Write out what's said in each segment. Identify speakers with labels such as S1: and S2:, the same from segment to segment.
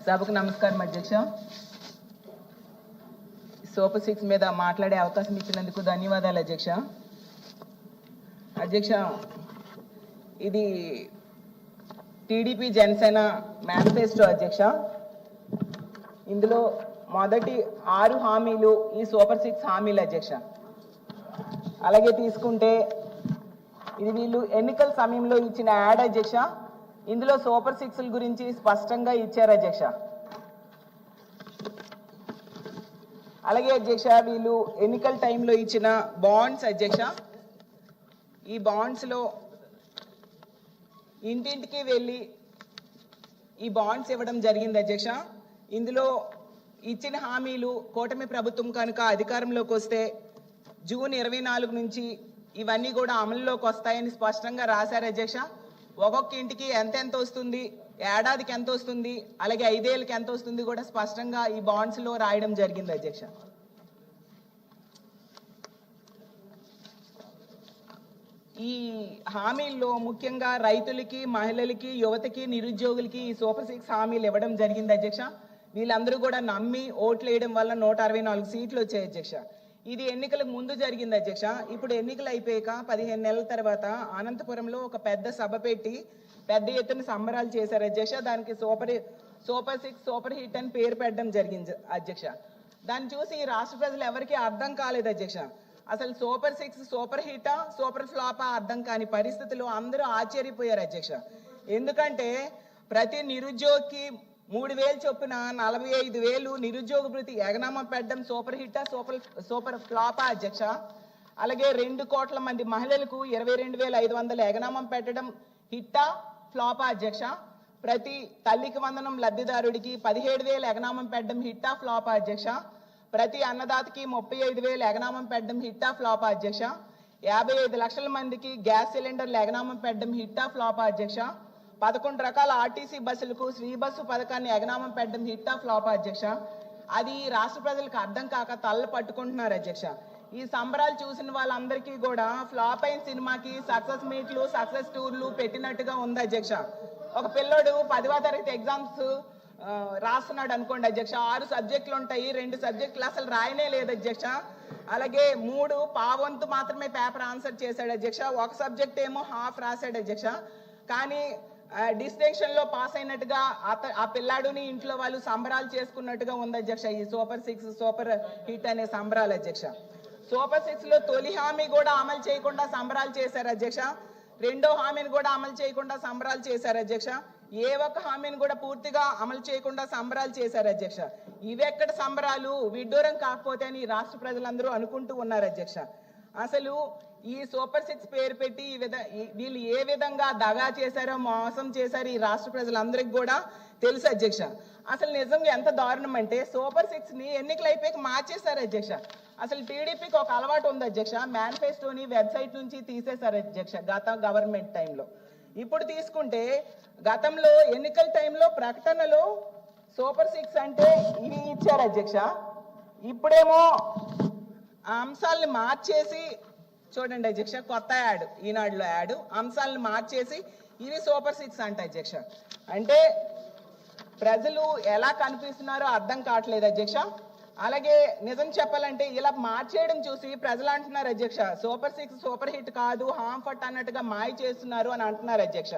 S1: సభకు నమస్కారం అధ్యక్ష. సూపర్ 6 మీద మాట్లాడే అవకాశం ఇచ్చినందుకు ధన్యవాదాలు అధ్యక్ష. అధ్యక్ష, ఇది టీడీపీ జనసేన మేనిఫెస్టో అధ్యక్ష. ఇందులో మొదటి 6 హామీలు ఈ సూపర్ 6 హామీలు అధ్యక్ష. అలాగే తీసుకుంటే ఇది వీళ్ళు ఎన్నికల సమయంలో ఇచ్చిన యాడ్ అధ్యక్ష. ఇందులో సూపర్ 6ల గురించి స్పష్టంగా ఇచ్చారు అధ్యక్ష. అలాగే అధ్యక్ష, వీళ్ళు ఎన్నికల టైంలో ఇచ్చిన బాండ్స్ అధ్యక్ష. ఈ బాండ్స్లో ఇంటింటికి వెళ్ళి ఈ బాండ్స్ ఇవ్వడం జరిగింది అధ్యక్ష. ఇందులో ఇచ్చిన హామీలు కూటమి ప్రభుత్వం కనుక అధికారంలోకి వస్తే జూన్ 24 నుంచి ఇవన్నీ కూడా అమలులోకి వస్తాయని స్పష్టంగా రాశారు అధ్యక్ష. ఒక్కొక్క ఇంటికి ఎంత వస్తుంది, ఏడాదికి ఎంత వస్తుంది, అలాగే 5 ఏళ్ళకి ఎంత వస్తుంది కూడా స్పష్టంగా ఈ బాండ్స్లో రాయడం జరిగింది అధ్యక్ష. ఈ హామీల్లో ముఖ్యంగా రైతులకి, మహిళలకి, యువతకి, నిరుద్యోగులకి ఈ సూపర్ 6 హామీలు ఇవ్వడం జరిగింది అధ్యక్ష. వీళ్ళందరూ కూడా నమ్మి ఓట్లు వేయడం వల్ల 164 సీట్లు వచ్చాయి అధ్యక్ష. ఇది ఎన్నికలకు ముందు జరిగింది అధ్యక్ష. ఇప్పుడు ఎన్నికలు అయిపోయాక 15 నెలల తర్వాత అనంతపురంలో ఒక పెద్ద సభ పెట్టి పెద్ద ఎత్తున సంబరాలు చేశారు అధ్యక్ష. దానికి సూపర్ 6 సూపర్ హిట్ అని పేరు పెట్టడం జరిగింది అధ్యక్ష. దాన్ని చూసి ఈ రాష్ట్ర ప్రజలు ఎవరికీ అర్థం కాలేదు అధ్యక్ష. అసలు సూపర్ 6 సూపర్ హిటా సూపర్ ఫ్లాపా అర్థం కాని పరిస్థితుల్లో అందరూ ఆశ్చర్యపోయారు అధ్యక్ష. ఎందుకంటే ప్రతి నిరుద్యోగికి 3000 చొప్పున 45,000 నిరుద్యోగ భృతి ఎగనామా పెట్టడం సూపర్ హిట్టా సూపర్ ఫ్లాపా అధ్యక్ష. అలాగే 2 కోట్ల మంది మహిళలకు 22,500 ఎగనామం పెట్టడం హిట్టా ఫ్లాపా అధ్యక్ష. ప్రతి తల్లికి వందనం లబ్ధిదారుడికి 17,000 ఎగనామం పెట్టడం హిట్టా ఫ్లాపా అధ్యక్ష. ప్రతి అన్నదాతకి 35,000 ఎగనామం పెట్టడం హిట్టా ఫ్లాపా అధ్యక్ష. 55 లక్షల మందికి గ్యాస్ సిలిండర్లు ఎగనామం పెట్టడం హిట్టా ఫ్లాపా అధ్యక్ష. 11 రకాల ఆర్టీసీ బస్సులకు శ్రీ బస్సు పథకాన్ని ఎగనామం పెట్టడం హిట్టా ఫ్లాపా అధ్యక్ష. అది రాష్ట్ర ప్రజలకు అర్థం కాక తల్ల పట్టుకుంటున్నారు అధ్యక్ష. ఈ సంబరాలు చూసిన వాళ్ళందరికీ కూడా ఫ్లాప్ అయిన సినిమాకి సక్సెస్ మీట్లు, సక్సెస్ టూర్లు పెట్టినట్టుగా ఉంది అధ్యక్ష. ఒక పిల్లోడు 10వ తరగతి ఎగ్జామ్స్ రాస్తున్నాడు అనుకోండి అధ్యక్ష. 6 సబ్జెక్టులు ఉంటాయి, 2 సబ్జెక్టులు అసలు రాయనే లేదు అధ్యక్ష. అలాగే 3 పావంతు మాత్రమే పేపర్ ఆన్సర్ చేశాడు అధ్యక్ష. ఒక సబ్జెక్ట్ ఏమో హాఫ్ రాశాడు అధ్యక్ష. కానీ డిస్టింక్షన్ లో పాస్ అయినట్టుగా ఆ పిల్లాడుని ఇంట్లో వాళ్ళు సంబరాలు చేసుకున్నట్టుగా ఉంది అధ్యక్ష. ఈ సూపర్ 6 సూపర్ హిట్ అనే సంబరాలు అధ్యక్ష. సూపర్ 6 లో తొలి హామీ కూడా అమలు చేయకుండా సంబరాలు చేశారు అధ్యక్ష. 2వ హామీని కూడా అమలు చేయకుండా సంబరాలు చేశారు అధ్యక్ష. ఏ ఒక్క హామీని కూడా పూర్తిగా అమలు చేయకుండా సంబరాలు చేశారు అధ్యక్ష. ఇవెక్కడ సంబరాలు, విడ్డూరం కాకపోతే అని రాష్ట్ర ప్రజలందరూ అనుకుంటూ ఉన్నారు అధ్యక్ష. అసలు ఈ సూపర్ 6 పేరు పెట్టి వీళ్ళు ఏ విధంగా దగా చేశారో, మోసం చేశారో ఈ రాష్ట్ర ప్రజలందరికీ కూడా తెలుసు అధ్యక్ష. అసలు నిజంగా ఎంత దారుణం అంటే సూపర్ 6 ని ఎన్నికలు అయిపోయాక మార్చేశారు అధ్యక్ష. అసలు టీడీపీకి ఒక అలవాటు ఉంది అధ్యక్ష, మేనిఫెస్టోని వెబ్సైట్ నుంచి తీసేశారు అధ్యక్ష గత గవర్నమెంట్ టైంలో. ఇప్పుడు తీసుకుంటే గతంలో ఎన్నికల టైంలో ప్రకటనలో సూపర్ 6 అంటే ఇవి ఇచ్చారు అధ్యక్ష. ఇప్పుడేమో ఆ అంశాలను మార్చేసి చూడండి అధ్యక్ష, కొత్త యాడ్, ఈనాడులో యాడ్, అంశాలను మార్చేసి ఇవి సూపర్ 6 అంట అధ్యక్ష. అంటే ప్రజలు ఎలా కనిపిస్తున్నారో అర్థం కావట్లేదు అధ్యక్ష. అలాగే నిజం చెప్పాలంటే ఇలా మార్చేయడం చూసి ప్రజలు అంటున్నారు అధ్యక్ష, సూపర్ 6 సూపర్ హిట్ కాదు, హాంఫట్ అన్నట్టుగా మాయ చేస్తున్నారు అని అంటున్నారు అధ్యక్ష.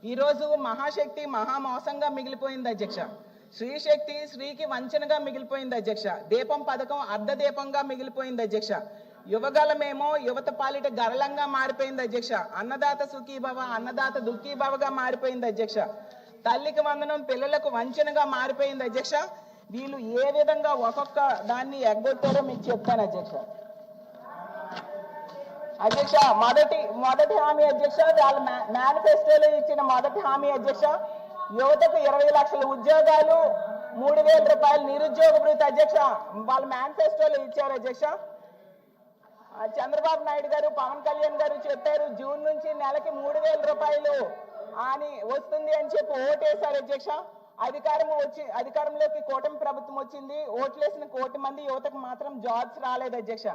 S1: ఈరోజు మహాశక్తి మహామోసంగా మిగిలిపోయింది అధ్యక్ష. శ్రీశక్తి శ్రీకి వంచనగా మిగిలిపోయింది అధ్యక్ష. దీపం పథకం అర్ధ దీపంగా మిగిలిపోయింది అధ్యక్ష. యువగలమేమో యువత పాలిట గరళంగా మారిపోయింది అధ్యక్ష. అన్నదాత సుఖీభవ అన్నదాత దుఃఖీభవగా మారిపోయింది అధ్యక్ష. తల్లికి వందనం పిల్లలకు వంచనగా మారిపోయింది అధ్యక్ష. వీళ్ళు ఏ విధంగా ఒక్కొక్క దాన్ని ఎగ్గొట్టారో మీకు చెప్తాను అధ్యక్ష. అధ్యక్ష మొదటి హామీ అధ్యక్ష, వాళ్ళ మేనిఫెస్టోలో ఇచ్చిన మొదటి హామీ అధ్యక్ష, యువతకు 20 లక్షల ఉద్యోగాలు, 3,000 రూపాయలు నిరుద్యోగ భృతి అధ్యక్ష. వాళ్ళ మేనిఫెస్టోలో ఇచ్చారు అధ్యక్ష. చంద్రబాబు నాయుడు గారు, పవన్ కళ్యాణ్ గారు చెప్పారు జూన్ నుంచి నెలకి 3,000 రూపాయలు అని వస్తుంది అని చెప్పి ఓటేశారు అధ్యక్ష. అధికారంలోకి కూటమి ప్రభుత్వం వచ్చింది. ఓట్లేసిన 1 కోటి మంది యువతకు మాత్రం జాబ్స్ రాలేదు అధ్యక్ష.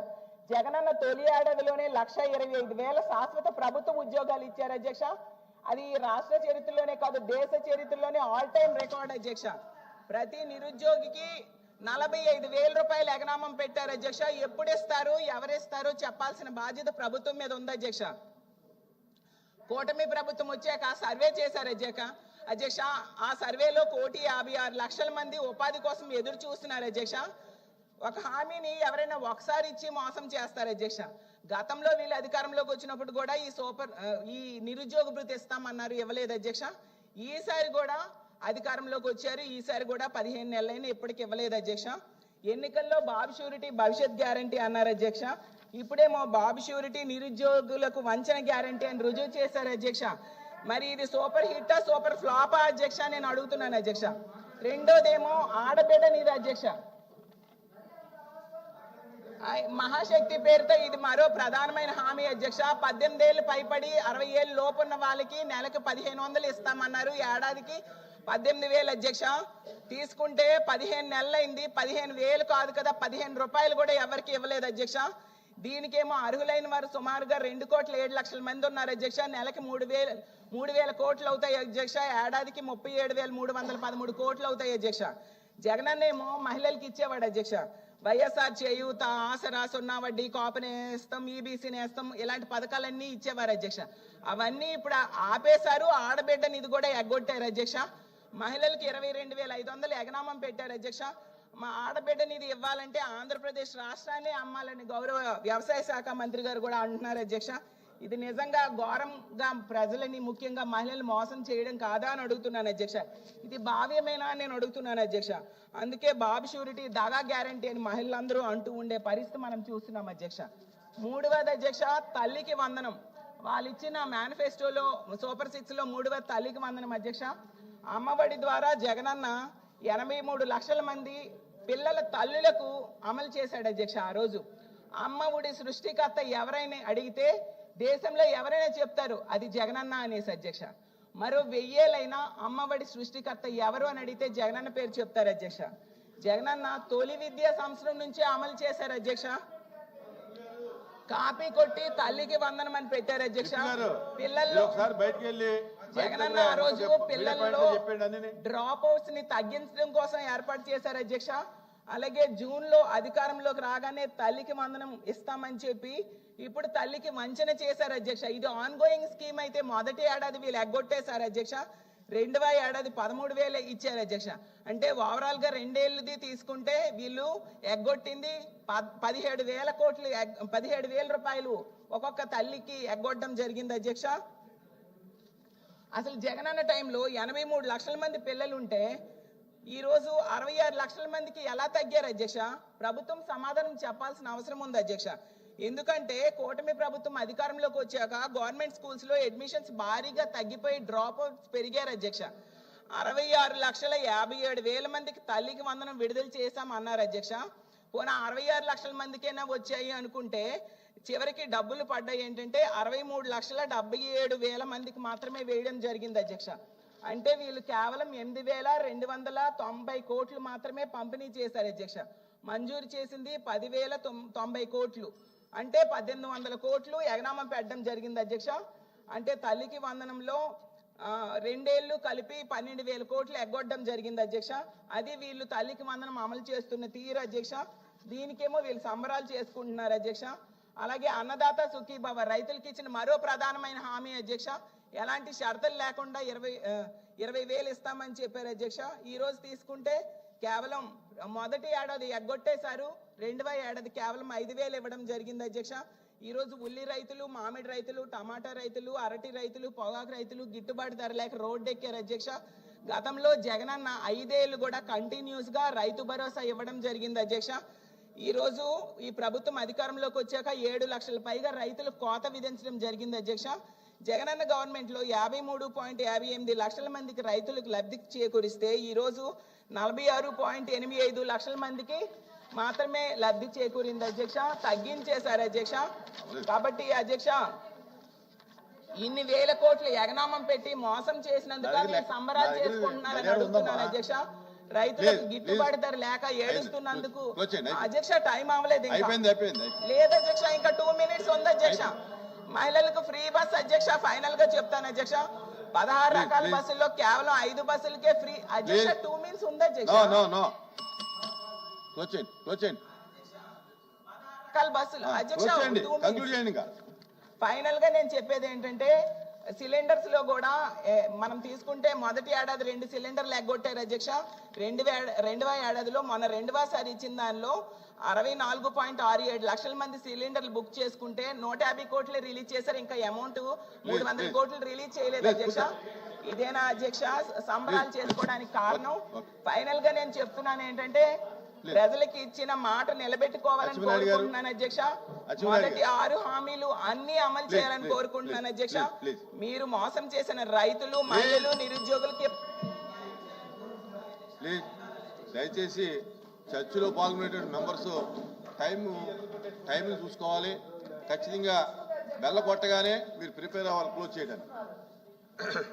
S1: జగనన్న తొలి ఏడాదిలోనే 1,25,000 శాశ్వత ప్రభుత్వ ఉద్యోగాలు ఇచ్చారు అధ్యక్ష. అది రాష్ట్ర చరిత్రలోనే కాదు, దేశ చరిత్రలోనే ఆల్ టైమ్ రికార్డ్ అధ్యక్ష. ప్రతి నిరుద్యోగికి 45,000 రూపాయలు ఎగనామం పెట్టారు అధ్యక్ష. ఎప్పుడు ఇస్తారు, ఎవరిస్తారు చెప్పాల్సిన బాధ్యత ప్రభుత్వం మీద ఉంది అధ్యక్ష. కూటమి ప్రభుత్వం వచ్చాక సర్వే చేశారు అధ్యక్ష. ఆ సర్వేలో 1,56,00,000 మంది ఉపాధి కోసం ఎదురు చూస్తున్నారు అధ్యక్ష. ఒక హామీని ఎవరైనా ఒకసారి ఇచ్చి మోసం చేస్తారు అధ్యక్ష. గతంలో వీళ్ళు అధికారంలోకి వచ్చినప్పుడు కూడా ఈ నిరుద్యోగ భృతి ఇస్తామన్నారు, ఇవ్వలేదు అధ్యక్ష. ఈసారి కూడా అధికారంలోకి వచ్చారు, ఈసారి కూడా 15 నెలలైనా ఇప్పటికి ఇవ్వలేదు అధ్యక్ష. ఎన్నికల్లో బాబు షూరిటీ భవిష్యత్ గ్యారంటీ అన్నారు అధ్యక్ష. ఇప్పుడేమో బాబు షూరిటీ నిరుద్యోగులకు వంచన గ్యారంటీ అని రుజువు చేశారు అధ్యక్ష. మరి ఇది సూపర్ హిట్టా సూపర్ ఫ్లాపా అధ్యక్ష నేను అడుగుతున్నాను అధ్యక్ష. రెండోదేమో ఆడబిడ్డ నీది అధ్యక్ష. మహాశక్తి పేరుతో ఇది మరో ప్రధానమైన హామీ అధ్యక్ష. 18 ఏళ్ళు పైపడి 60 ఏళ్ళు లోపున్న వాళ్ళకి నెలకు 1,500 ఇస్తామన్నారు, ఏడాదికి 18,000 అధ్యక్ష. తీసుకుంటే 15 నెలలైంది, 15,000 కాదు కదా, 15 రూపాయలు కూడా ఎవరికి ఇవ్వలేదు అధ్యక్ష. దీనికేమో అర్హులైన వారు సుమారుగా 2,07,00,000 మంది ఉన్నారు అధ్యక్ష. నెలకి 3,000 కోట్లు అవుతాయి అధ్యక్ష, ఏడాదికి 37,313 కోట్లు అవుతాయి అధ్యక్ష. జగనన్నేమో మహిళలకు ఇచ్చేవాడు అధ్యక్ష. వైఎస్ఆర్ చేయూత, ఆసరా, సున్నా వడ్డీ, కాపు నేస్తం, ఈబీసీ నేస్తం ఇలాంటి పథకాలన్నీ ఇచ్చేవారు అధ్యక్ష. అవన్నీ ఇప్పుడు ఆపేశారు. ఆడబిడ్డ నిధి కూడా ఎగ్గొట్టారు అధ్యక్ష. మహిళలకు 22,500 ఎగనామం పెట్టారు అధ్యక్ష. మా ఆడబిడ్డ నిధి ఇవ్వాలంటే ఆంధ్రప్రదేశ్ రాష్ట్రాన్ని అమ్మాలని గౌరవ వ్యవసాయ శాఖ మంత్రి గారు కూడా అంటున్నారు అధ్యక్ష. ఇది నిజంగా ఘోరంగా ప్రజలని ముఖ్యంగా మహిళలు మోసం చేయడం కాదా అని అడుగుతున్నాను అధ్యక్ష. ఇది భావ్యమేనా అని నేను అడుగుతున్నాను అధ్యక్ష. అందుకే బాబు షూరిటీ దగా గ్యారంటీ అని మహిళలందరూ అంటూ ఉండే పరిస్థితి మనం చూస్తున్నాం అధ్యక్ష. 3వది అధ్యక్ష తల్లికి వందనం. వాళ్ళు ఇచ్చిన మేనిఫెస్టోలో సూపర్ 6లో 3వ తల్లికి వందనం అధ్యక్ష. అమ్మఒడి ద్వారా జగనన్న 83 లక్షల మంది పిల్లల తల్లులకు అమలు చేశాడు అధ్యక్ష. ఆ రోజు అమ్మఒడి సృష్టికర్త ఎవరైనా అడిగితే దేశంలో ఎవరైనా చెప్తారు అది జగనన్న అనేసి అధ్యక్ష. మరో 1000 ఏళ్ళైనా అమ్మఒడి సృష్టికర్త ఎవరు అని అడిగితే జగనన్న పేరు చెప్తారు అధ్యక్ష. జగనన్న తొలి విద్యా సంవత్సరం నుంచే అమలు చేశారు అధ్యక్ష. కాపీ కొట్టి తల్లికి వందనం అని పెట్టారు అధ్యక్ష. పిల్లల్లో జగనన్న ఆ రోజు పిల్లల్లో డ్రాప్ అవుట్స్ ని తగ్గించడం కోసం ఏర్పాటు చేశారు అధ్యక్ష. అలాగే జూన్ లో అధికారంలోకి రాగానే తల్లికి వందనం ఇస్తామని చెప్పి ఇప్పుడు తల్లికి వంచన చేశారు అధ్యక్ష. ఇది ఆన్ గోయింగ్ స్కీమ్ అయితే మొదటి ఏడాది వీళ్ళు ఎగ్గొట్టేశారు అధ్యక్ష. 2వ ఏడాది 13,000 ఇచ్చారు అధ్యక్ష. అంటే ఓవరాల్ గా 2 ఏళ్ళది తీసుకుంటే వీళ్ళు ఎగ్గొట్టింది 17,000 కోట్లు, 17,000 రూపాయలు ఒక్కొక్క తల్లికి ఎగ్గొట్టడం జరిగింది అధ్యక్ష. అసలు జగనన్న టైంలో 83 లక్షల మంది పిల్లలు ఉంటే ఈ రోజు 66 లక్షల మందికి ఎలా తగ్గారు అధ్యక్ష? ప్రభుత్వం సమాధానం చెప్పాల్సిన అవసరం ఉంది అధ్యక్ష. ఎందుకంటే కూటమి ప్రభుత్వం అధికారంలోకి వచ్చాక గవర్నమెంట్ స్కూల్స్ లో అడ్మిషన్స్ భారీగా తగ్గిపోయి డ్రాప్ అవుట్స్ పెరిగారు అధ్యక్ష. 66,57,000 మందికి తల్లికి వందనం విడుదల చేశామన్నారు అధ్యక్ష. పోనా 66 లక్షల మందికైనా వచ్చాయి అనుకుంటే చివరికి డబ్బులు పడ్డాయి ఏంటంటే 63,77,000 మందికి మాత్రమే వేయడం జరిగింది అధ్యక్ష. అంటే వీళ్ళు కేవలం 8,290 కోట్లు మాత్రమే పంపిణీ చేశారు అధ్యక్ష. మంజూరు చేసింది 10,090 కోట్లు, అంటే 1,800 కోట్లు ఎగనామం పెట్టడం జరిగింది అధ్యక్ష. అంటే తల్లికి వందనంలో 2 ఏళ్ళు కలిపి 12,000 కోట్లు ఎగ్గొట్టడం జరిగింది అధ్యక్ష. అది వీళ్ళు తల్లికి వందనం అమలు చేస్తున్న తీరు అధ్యక్ష. దీనికేమో వీళ్ళు సంబరాలు చేసుకుంటున్నారు అధ్యక్ష. అలాగే అన్నదాత సుఖీభవ రైతులకి ఇచ్చిన మరో ప్రధానమైన హామీ అధ్యక్ష. ఎలాంటి షరతులు లేకుండా 20,000 ఇస్తామని చెప్పారు అధ్యక్ష. ఈ రోజు తీసుకుంటే కేవలం మొదటి ఏడాది ఎగ్గొట్టేశారు, 2వ ఏడాది కేవలం 5,000 ఇవ్వడం జరిగింది అధ్యక్ష. ఈ రోజు ఉల్లి రైతులు, మామిడి రైతులు, టమాటా రైతులు, అరటి రైతులు, పొగాకు రైతులు గిట్టుబాటు ధర లేక రోడ్డు ఎక్కారు అధ్యక్ష. గతంలో జగనన్న 5 ఏళ్ళు కూడా కంటిన్యూస్ గా రైతు భరోసా ఇవ్వడం జరిగింది అధ్యక్ష. ఈ రోజు ఈ ప్రభుత్వం అధికారంలోకి వచ్చాక 7 లక్షల పైగా రైతులకు కోత విధించడం జరిగింది అధ్యక్ష. జగనన్న గవర్నమెంట్ లో 53.58 లక్షల మందికి రైతులకు లబ్ధి చేకూరిస్తే ఈ రోజు 46.85 లక్షల మందికి మాత్రమే లబ్ధి చేకూరింది అధ్యక్ష. తగ్గించేశారు అధ్యక్ష. కాబట్టి అధ్యక్ష ఇన్ని వేల కోట్లు ఎగనామం పెట్టి మోసం చేసినందుకు సంబరాలు చేసుకుంటున్నారని అడుగుతున్నారు అధ్యక్ష. రైతులకు గిట్టుబాటు ధర లేక ఏడుస్తున్నందుకు అధ్యక్ష టైం అవ్వలేదు లేదు అధ్యక్ష, ఇంకా 2 మినిట్స్ ఉంది అధ్యక్ష. మహిళలకు ఫ్రీ బస్ అధ్యక్ష. ఫైనల్ గా చెప్తాను అధ్యక్ష, 16 రకాల బస్సుల్లో కేవలం 5 బస్సులకే ఫ్రీ అధ్యక్ష. 2 మీల్స్ ఉంది అధ్యక్ష. రకాల బస్సులు అధ్యక్ష. ఫైనల్ గా నేను చెప్పేది ఏంటంటే సిలిండర్స్ లో కూడా మనం తీసుకుంటే మొదటి ఏడాది 2 సిలిండర్లు ఎగ్గొట్టారు అధ్యక్ష. 2వ ఏడాదిలో మొన్న 2వసారి ఇచ్చిన దానిలో 64.67 లక్షల మంది సిలిండర్లు బుక్ చేసుకుంటే 150 కోట్లు రిలీజ్ చేశారు. ఇంకా అమౌంట్ 300 కోట్లు రిలీజ్ చేయలేదు అధ్యక్ష. ఇదేనా అధ్యక్ష సంబరాలు చేసుకోవడానికి కారణం? ఫైనల్ గా నేను చెప్తున్నాను ఏంటంటే ప్రజలకు ఇచ్చిన మాట నిలబెట్టుకోవాలని కోరుకుంటున్నాను అధ్యక్ష. మొదటి 6 హామీలు అన్ని అమలు చేయాలని కోరుకుంటున్నాను అధ్యక్ష. మీరు మోసం చేసిన రైతులు, మహిళలు, నిరుద్యోగులకి
S2: దయచేసి చర్చలో పాల్గొనేటువంటి మెంబర్స్ టైం చూసుకోవాలి. ఖచ్చితంగా బెల్ల కొట్టగానే మీరు ప్రిపేర్ అవ్వాలి క్లోజ్ చేయడానికి.